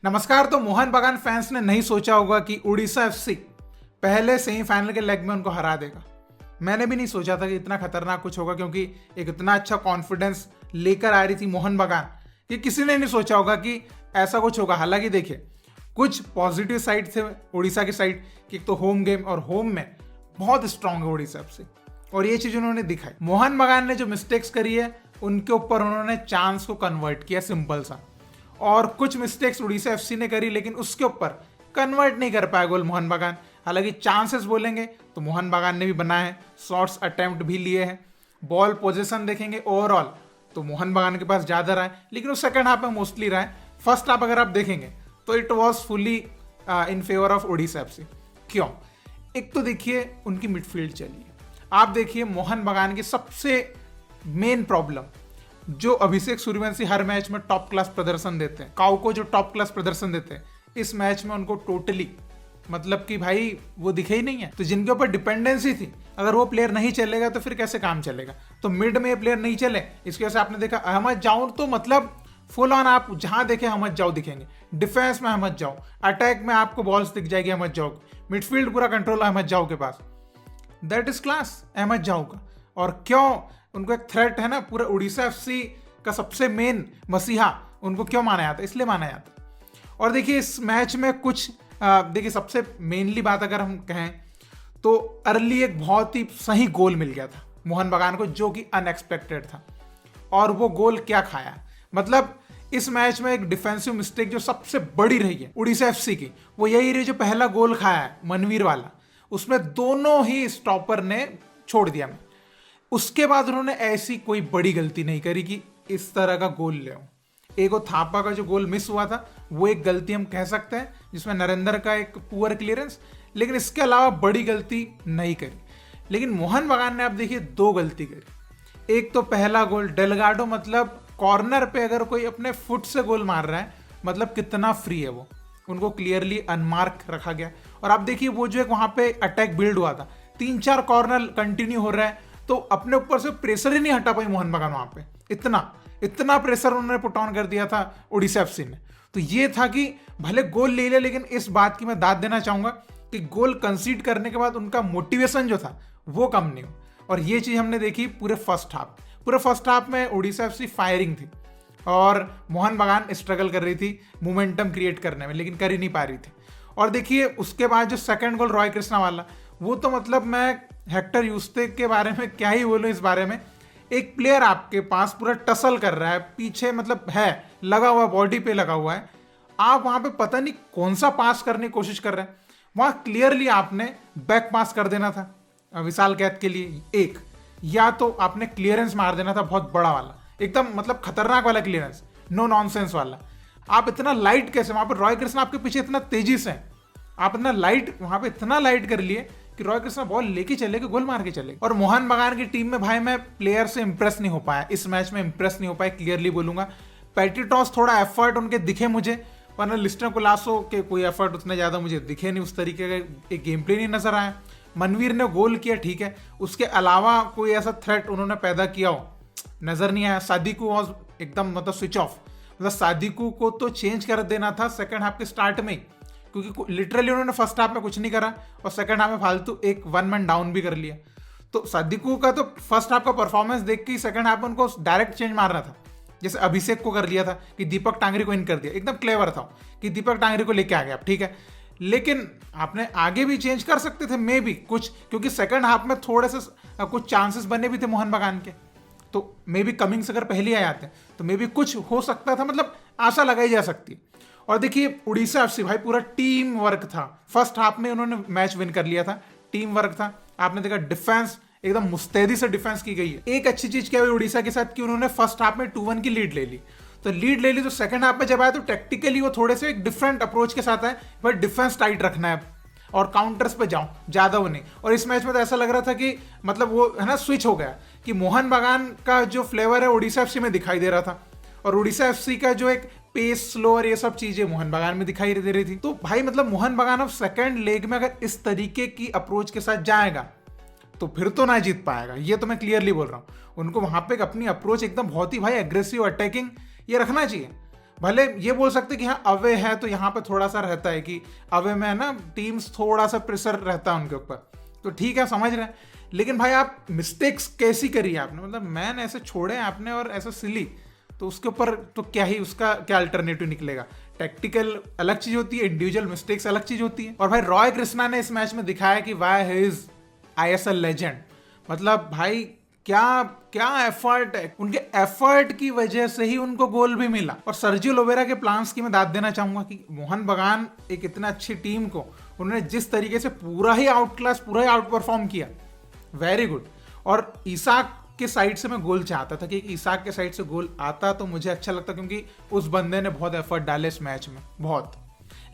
नमस्कार। तो मोहन बगान फैंस ने नहीं सोचा होगा कि उड़ीसा एफसी पहले सेमीफाइनल के लेग में उनको हरा देगा। मैंने भी नहीं सोचा था कि इतना खतरनाक कुछ होगा, क्योंकि एक इतना अच्छा कॉन्फिडेंस लेकर आ रही थी मोहन बगान कि किसी ने नहीं सोचा होगा कि ऐसा कुछ होगा। हालांकि देखिए, कुछ पॉजिटिव साइड थे उड़ीसा की साइड कि एक तो होम गेम और होम में बहुत स्ट्रांग है उड़ीसा एफसी, और ये चीज उन्होंने दिखाई। मोहन बगान ने जो मिस्टेक्स करी है उनके ऊपर उन्होंने चांस को कन्वर्ट किया, सिंपल सा। और कुछ मिस्टेक्स उड़ीसा एफसी ने करी, लेकिन उसके ऊपर कन्वर्ट नहीं कर पाया गोल मोहन बगान। हालांकि चांसेस बोलेंगे तो मोहन बगान ने भी बनाए हैं, शॉट्स अटेम्प्ट भी लिए हैं। बॉल पोजीशन देखेंगे ओवरऑल तो मोहन बगान के पास ज्यादा रहा है, लेकिन वो सेकंड हाफ में मोस्टली रहा है। फर्स्ट हाफ अगर आप देखेंगे तो it was fully in favour of Orissa FC. क्यों? एक तो देखिए उनकी मिडफील्ड चलिए, आप देखिए मोहन बगान की सबसे मेन प्रॉब्लम, जो अभिषेक सूर्यवंशी हर मैच में टॉप क्लास प्रदर्शन देते हैं, काउ को जो टॉप क्लास प्रदर्शन देते हैं, इस मैच में उनको टोटली मतलब कि भाई वो दिखे ही नहीं है। तो जिनके ऊपर डिपेंडेंसी थी, अगर वो प्लेयर नहीं चलेगा तो फिर कैसे काम चलेगा। तो मिड में ये प्लेयर नहीं चले, इसकी वजह से आपने देखा अहमद जाऊ तो मतलब फुल ऑन, आप जहां देखे अहमद जाऊ दिखेंगे। डिफेंस में अहमद जाऊ, अटैक में आपको बॉल्स दिख जाएगी अहमद जाऊ, मिडफील्ड पूरा कंट्रोल अहमद जाऊ के पास। दैट इज क्लास अहमद जाऊ का। और क्यों उनको एक थ्रेट है ना, पूरा उड़ीसा एफसी का सबसे मेन मसीहा उनको क्यों माना जाता है, इसलिए माना जाता है। और देखिए इस मैच में कुछ देखिए सबसे मेनली बात अगर हम कहें तो अर्ली एक बहुत ही सही गोल मिल गया था मोहन बगान को, जो कि अनएक्सपेक्टेड था। और वो गोल क्या खाया, मतलब इस मैच में एक डिफेंसिव मिस्टेक जो सबसे बड़ी रही है उड़ीसा एफसी की, वो यही रही जो पहला गोल खाया है मनवीर वाला, उसमें दोनों ही स्टॉपर ने छोड़ दिया। मैं उसके बाद उन्होंने ऐसी कोई बड़ी गलती नहीं करी कि इस तरह का गोल ले आऊं। एक थापा का जो गोल मिस हुआ था वो एक गलती हम कह सकते हैं, जिसमें नरेंद्र का एक पुअर क्लियरेंस, लेकिन इसके अलावा बड़ी गलती नहीं करी। लेकिन मोहन बगान ने आप देखिए दो गलती करी। एक तो पहला गोल डेलगाडो, मतलब कॉर्नर पे अगर कोई अपने फुट से गोल मार रहा है, मतलब कितना फ्री है वो, उनको क्लियरली अनमार्क रखा गया। और आप देखिए वो जो एक वहां पे अटैक बिल्ड हुआ था, 3-4 कॉर्नर कंटिन्यू हो रहा है, तो अपने ऊपर से प्रेशर ही नहीं हटा पाई मोहन बगान वहां पे। इतना प्रेशर उन्होंने पुट ऑन कर दिया था उड़ीसा एफसी ने। तो ये था कि भले गोल ले ले, लेकिन इस बात की मैं दाद देना चाहूंगा कि गोल कंसीड करने के बाद उनका मोटिवेशन जो था वो कम नहीं हो। और ये चीज हमने देखी पूरे फर्स्ट हाफ में उड़ीसा एफसी फायरिंग थी और मोहन बगान स्ट्रगल कर रही थी मोमेंटम क्रिएट करने में, लेकिन कर ही नहीं पा रही थी। और देखिए उसके बाद जो सेकंड गोल रॉय कृष्णा वाला, वो तो मतलब मैं हेक्टर यूस्टेक के बारे में क्या ही बोलूं इस बारे में। एक प्लेयर आपके पास पूरा टसल कर रहा है पीछे, मतलब है लगा हुआ, बॉडी पे लगा हुआ है, आप वहां पे पता नहीं कौन सा पास करने की कोशिश कर रहे हैं। वहां क्लियरली आपने बैक पास कर देना था विशाल कैद के लिए, एक या तो आपने क्लियरेंस मार देना था बहुत बड़ा वाला, एकदम मतलब खतरनाक वाला क्लियरेंस, नो नॉनसेंस वाला। आप इतना लाइट कैसे, वहां पर रॉय कृष्णा आपके पीछे इतना तेजी से, आप इतना लाइट वहां पे इतना लाइट कर लिए कि रॉय कृष्णा बॉल लेके चले गए, गोल मार के चले। और मोहन बगान की टीम में भाई मैं प्लेयर से इंप्रेस नहीं हो पाया इस मैच में, इंप्रेस नहीं हो पाया, क्लियरली बोलूंगा। पैटिटॉस थोड़ा एफर्ट उनके दिखे मुझे, वरना लिस्टर कोलासो के कोई एफर्ट उतने ज्यादा मुझे दिखे नहीं, उस तरीके का एक गेम प्ले नहीं नजर आया। मनवीर ने गोल किया ठीक है, उसके अलावा कोई ऐसा थ्रेट उन्होंने पैदा किया हो नजर नहीं आया। सादिकू वॉज एकदम मतलब स्विच ऑफ, मतलब सादिकू को तो चेंज कर देना था सेकंड हाफ के स्टार्ट में, क्योंकि लिटरली उन्होंने फर्स्ट हाफ में कुछ नहीं करा और सेकंड हाफ में फालतू एक 1 मैन डाउन भी कर लिया। तो सादिकू का तो फर्स्ट हाफ का परफॉर्मेंस देख के सेकंड हाफ में उनको डायरेक्ट चेंज मारना था, जैसे अभिषेक को कर लिया था कि दीपक टांगरी को इन कर दिया। एकदम क्लेवर था कि दीपक टांगरी को लेके आ गया, ठीक है, लेकिन आपने आगे भी चेंज कर सकते थे मे बी कुछ, क्योंकि सेकंड हाफ में थोड़े से कुछ चांसेस बने भी थे मोहन बगान के। तो मे बी कमिंग्स अगर पहले आ जाते तो मे बी कुछ हो सकता था, मतलब आशा लगाई जा सकती है। और देखिए उड़ीसा एफसी भाई पूरा टीम वर्क था, फर्स्ट हाफ में उन्होंने मैच विन कर लिया था, टीम वर्क था। आपने देखा डिफेंस एकदम मुस्तैदी से डिफेंस की गई है। एक अच्छी चीज क्या हुई उड़ीसा के साथ कि उन्होंने फर्स्ट हाफ में 2-1 की लीड ले ली, तो सेकंड हाफ में जब आया तो टेक्टिकली वो थोड़े से एक डिफरेंट अप्रोच के साथ आए, भाई डिफेंस टाइट रखना है और काउंटर्स पे जाओ, ज्यादा वो नहीं। और इस मैच में तो ऐसा लग रहा था कि मतलब वो है ना स्विच हो गया कि मोहन बगान का जो फ्लेवर है उड़ीसा एफसी में दिखाई दे रहा था, और उड़ीसा एफसी का जो एक पेस स्लो और ये सब चीजें मोहन बगान में दिखाई दे रही थी। तो भाई मतलब मोहन बगान अब सेकंड लेग में अगर इस तरीके की अप्रोच के साथ जाएगा तो फिर तो ना जीत पाएगा, ये तो मैं क्लियरली बोल रहा हूँ। उनको वहां पे अपनी अप्रोच एकदम बहुत ही भाई एग्रेसिव अटैकिंग ये रखना चाहिए। भले ये बोल सकते कि हाँ अवे है तो यहाँ पे थोड़ा सा रहता है कि अवे में ना टीम्स थोड़ा सा प्रेशर रहता है उनके ऊपर, तो ठीक है समझ रहे हैं। लेकिन भाई आप मिस्टेक्स कैसी करी आपने, मतलब मैन ऐसे छोड़े आपने और ऐसा सिली, तो उसके ऊपर तो क्या ही उसका क्या अल्टरनेटिव निकलेगा। टैक्टिकल अलग चीज होती है, इंडिविजुअल मिस्टेक्स अलग चीज होती है। और भाई रॉय कृष्णा ने इस मैच में दिखाया कि why he is ISL legend. मतलब भाई क्या क्या एफर्ट है, उनके एफर्ट की वजह से ही उनको गोल भी मिला। और सर्जियो लोबेरा के प्लान्स की मैं दाद देना चाहूंगा कि मोहन बगान एक इतना अच्छी टीम को उन्होंने जिस तरीके से पूरा ही आउट क्लास, पूरा ही आउट परफॉर्म किया, वेरी गुड। और ईसाक के साइड से मैं गोल चाहता था कि ईसाक के साइड से गोल आता तो मुझे अच्छा लगता, क्योंकि उस बंदे ने बहुत एफर्ट डाले इस मैच में, बहुत।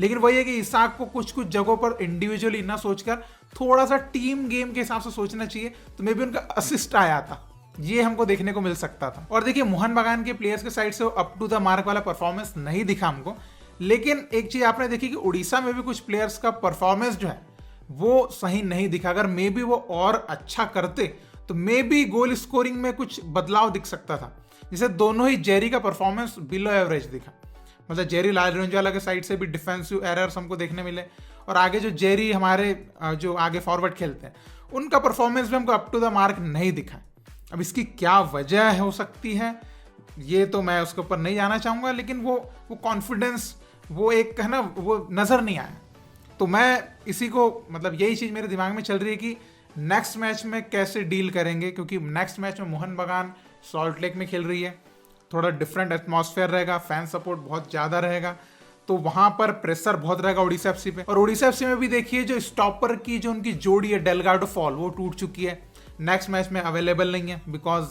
लेकिन वही है कि ईसाक को कुछ कुछ जगहों पर इंडिविजुअली ना सोचकर थोड़ा सा टीम गेम के हिसाब से सोचना चाहिए, तो मे भी उनका असिस्ट आया था, ये हमको देखने को मिल सकता था। और देखिए मोहन बगान के प्लेयर्स के साइड से अप टू द मार्क वाला परफॉर्मेंस नहीं दिखा हमको। लेकिन एक चीज आपने देखी कि उड़ीसा में भी कुछ प्लेयर्स का परफॉर्मेंस जो है वो सही नहीं दिखा। अगर मे बी वो और अच्छा करते तो मे बी गोल स्कोरिंग में कुछ बदलाव दिख सकता था। जैसे दोनों ही जेरी का परफॉर्मेंस बिलो एवरेज दिखा, मतलब जेरी लालरेंजवाला के साइड से भी डिफेंसिव एरर्स हमको देखने मिले, और आगे जो जेरी हमारे जो आगे फॉरवर्ड खेलते हैं उनका परफॉर्मेंस भी हमको अप टू द मार्क नहीं दिखा। अब इसकी क्या वजह हो सकती है ये तो मैं उसके ऊपर नहीं जाना चाहूँगा, लेकिन वो कॉन्फिडेंस, वो एक है ना, वो नज़र नहीं आया। तो मैं इसी को, मतलब यही चीज़ मेरे दिमाग में चल रही है कि नेक्स्ट मैच में कैसे डील करेंगे, क्योंकि नेक्स्ट मैच में मोहन बगान सॉल्ट लेक में खेल रही है, थोड़ा डिफरेंट एटमॉस्फेयर रहेगा, फैन सपोर्ट बहुत ज़्यादा रहेगा, तो वहाँ पर प्रेशर बहुत रहेगा उड़ीसा FC पे। और उड़ीसा FC में भी देखिए जो स्टॉपर की जो उनकी जोड़ी है डेलगाडो फॉल, वो टूट चुकी है, नेक्स्ट मैच में अवेलेबल नहीं है, बिकॉज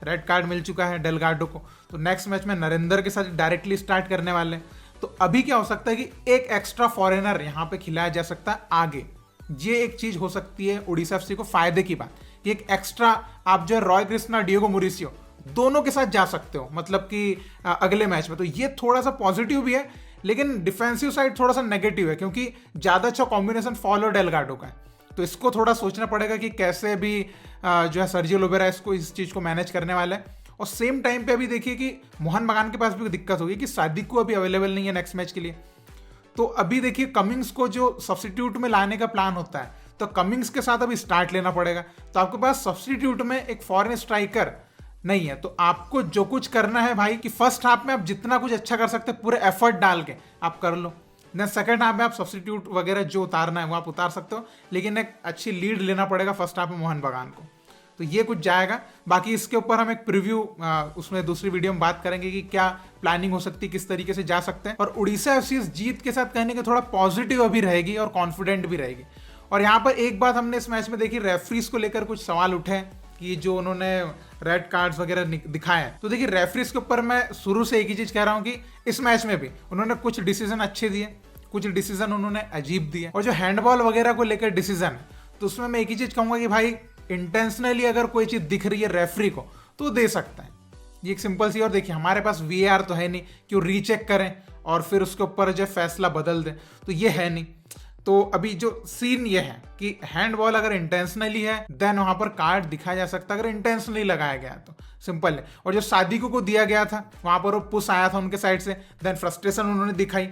रेड कार्ड मिल चुका है डेलगाडो को। तो नेक्स्ट मैच में नरेंद्र के साथ डायरेक्टली स्टार्ट करने वाले हैं। तो अभी क्या हो सकता है कि एक एक्स्ट्रा फॉरेनर यहाँ पे खिलाया जा सकता है आगे, ये एक चीज हो सकती है उड़ीसा FC को फायदे की बात कि एक एक्स्ट्रा आप जो है रॉय कृष्णा, डिएगो मोरिसियो दोनों के साथ जा सकते हो, मतलब कि अगले मैच में। तो ये थोड़ा सा पॉजिटिव भी है, लेकिन डिफेंसिव साइड थोड़ा सा नेगेटिव है, क्योंकि ज्यादा अच्छा कॉम्बिनेशन फॉल और डेलगाडो का है। तो इसको थोड़ा सोचना पड़ेगा कि कैसे भी जो है सर्जियो लोबेरा इसको इस चीज को मैनेज करने वाला है। और सेम टाइम पे अभी देखिए कि मोहन बगान के पास भी दिक्कत होगी कि सादिक को अभी अवेलेबल नहीं है नेक्स्ट मैच के लिए। तो अभी देखिए कमिंग्स को जो सब्स्टिट्यूट में लाने का प्लान होता है, तो कमिंग्स के साथ अभी स्टार्ट लेना पड़ेगा। तो आपके पास सब्स्टिट्यूट में एक फॉरेन स्ट्राइकर नहीं है, तो आपको जो कुछ करना है भाई कि फर्स्ट हाफ में आप जितना कुछ अच्छा कर सकते हैं पूरे एफर्ट डाल के आप कर लो। देन सेकंड हाफ में आप सब्स्टिट्यूट वगैरह जो उतारना है वो आप उतार सकते हो, लेकिन एक अच्छी लीड लेना पड़ेगा फर्स्ट हाफ में मोहन बगान को। तो ये कुछ जाएगा। बाकी इसके ऊपर हम एक प्रीव्यू उसमें दूसरी वीडियो में बात करेंगे कि क्या प्लानिंग हो सकती है, किस तरीके से जा सकते हैं। और उड़ीसा FC इस जीत के साथ कहने के थोड़ा पॉजिटिव अभी रहेगी और कॉन्फिडेंट भी रहेगी। और यहाँ पर एक बात हमने इस मैच में देखी, रेफरीज को लेकर कुछ सवाल उठे कि जो उन्होंने रेड कार्ड्स वगैरह दिखाए हैं। तो देखिए रेफरीज के ऊपर मैं शुरू से एक ही चीज कह रहा हूँ कि इस मैच में भी उन्होंने कुछ डिसीजन अच्छे दिए, कुछ डिसीजन उन्होंने अजीब दिए। और जो हैंडबॉल वगैरह को लेकर डिसीजन है, तो उसमें मैं एक ही चीज कहूंगा कि भाई इंटेंशनली अगर कोई चीज दिख रही है रेफरी को तो दे सकता है, ये एक सिंपल सी। और देखिए हमारे पास VAR तो है नहीं कि वो रीचेक करें और फिर उसके ऊपर जो फैसला बदल दें, तो ये है नहीं। तो अभी जो सीन ये है कि हैंडबॉल अगर इंटेंशनली है देन वहां पर कार्ड दिखाया जा सकता है, अगर इंटेंशनली लगाया गया तो सिंपल है। और जो सादिको को दिया गया था वहां पर वो पुश आया था उनके साइड से, देन फ्रस्ट्रेशन उन्होंने दिखाई,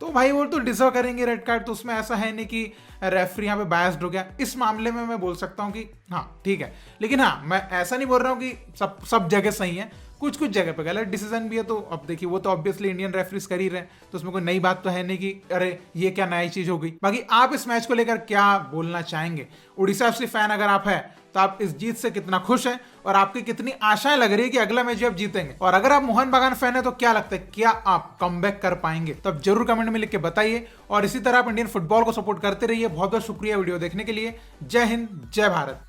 तो भाई वो तो डिजर्व करेंगे रेड कार्ड। तो उसमें ऐसा है नहीं कि रेफरी यहाँ पे बायस्ड हो गया। इस मामले में मैं बोल सकता हूँ कि हाँ ठीक है, लेकिन हाँ मैं ऐसा नहीं बोल रहा हूँ कि सब जगह सही है, कुछ कुछ जगह पे गलत डिसीजन भी है। तो अब देखिए वो तो ऑब्वियसली इंडियन रेफरीज कर ही रहे हैं, तो उसमें कोई नई बात तो है नहीं कि अरे ये क्या नई चीज हो गई। बाकी आप इस मैच को लेकर क्या बोलना चाहेंगे? उड़ीसा FC फैन अगर आप है तो आप इस जीत से कितना खुश हैं और आपकी कितनी आशाएं लग रही है कि अगला मैच भी आप जीतेंगे? और अगर आप मोहन बगान फैन है तो क्या लगता है, क्या आप कमबैक कर पाएंगे? तो आप जरूर कमेंट में लिख के बताइए। और इसी तरह आप इंडियन फुटबॉल को सपोर्ट करते रहिए। बहुत बहुत शुक्रिया वीडियो देखने के लिए। जय हिंद, जय भारत।